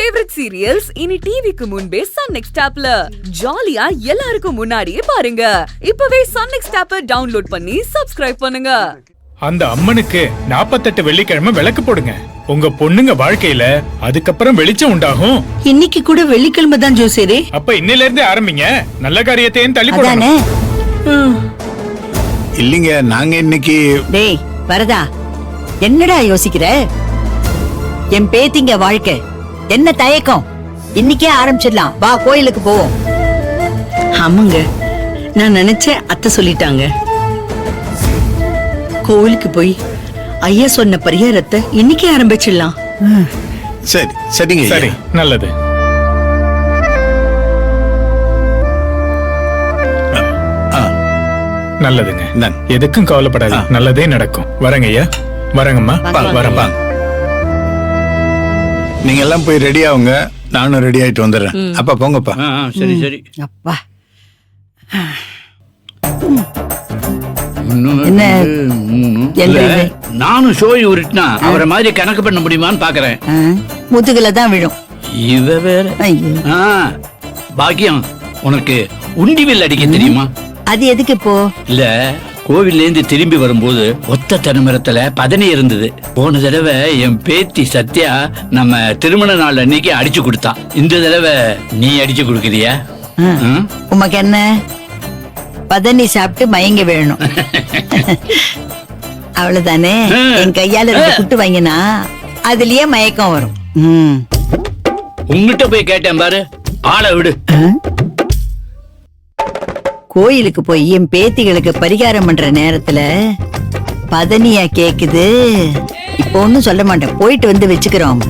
Favourite serials இனி டிவிக்கு முன்பே சன் நெக்ஸ்ட் ஆப்ல ஜாலியா எல்லாருக்கும் முன்னாடியே பாருங்க. இப்பவே சன் நெக்ஸ்ட் ஆப்பை டவுன்லோட் பண்ணி சப்ஸ்கிரைப் பண்ணுங்க. அந்த அம்மனுக்கு 48 வெள்ளிக்கிழமை விளக்கு போடுங்க. உங்க பொண்ணுங்க வாழ்க்கையில அதுக்கப்புறம் வெளிச்சம் உண்டாகும். இன்னைக்கு கூட வெள்ளிக்கிழமை தான் ஜோசியரே. அப்ப இன்னையில இருந்தே ஆரம்பிங்க. நல்ல காரியத்தையும் தள்ளி போடானே. இல்லீங்க, நாங்க இன்னைக்கு. டேய் வரதா, என்னடா யோசிக்கிற? என் பேத்திங்க வாழ்க்கை என்ன தயக்கம்? இன்னைக்கே ஆரம்பிச்சிடலாம், வா கோயிலுக்கு போவோம். ஆமாங்க, நான் நினைச்சேன் அத்தை சொல்லிட்டாங்க. கோவிலுக்கு போய் ஐயா சொன்ன பரிகாரத்தை இன்னைக்கே ஆரம்பிச்சிடலாம். சரி சரிங்க. சரி, நல்லது. நல்லதுங்க. எதுக்கும் கவலைப்படாது, நல்லதே நடக்கும். வரங்க ஐயா. வரங்கம்மா. வரப்பா. நீங்க எல்லாம் போய் ரெடி ஆகுங்க, நானும் ரெடி ஆயிட்டு வந்துடுறேன். அப்பா போங்கப்பா. சரி சரி. அப்பா நானும் ஷோய் உருட்டினா அவரை மாதிரி கணக்கு பண்ண முடியுமான்னு பாக்குறேன். முதுகுல தான் விழும். இவ வேற. பாக்கியம், உனக்கு உண்டிவில் அடிக்க தெரியுமா? அது எதுக்கு இப்போ? இல்ல, கோவில்ல இருந்து திரும்பி வரும்போது ஒத்த தென்னமரத்துல பதனி இருந்தது. போன தடவை என் பேத்தி சத்யா நம்ம திருமண நாள் அன்னைக்கு அடிச்சு கொடுத்தா. இந்த தடவை நீ அடிச்சு கொடுக்குறியா? உமக்கு என்ன, பதனி சாப்பிட்டு மயங்க வேணும். அவ்வளவுதானே. என் கையால குட்டு வாங்கினா அதுலயே மயக்கம் வரும். உங்ககிட்ட போய் கேட்டேன் பாரு, ஆளை விடு. கோயிலுக்கு போய் என் பேத்திகளுக்கு பரிகாரம் பண்ற நேரத்துல பதனியா கேக்குது. இப்ப ஒண்ணும் சொல்ல மாட்டேன், போயிட்டு வந்து வச்சுக்கிறோம்.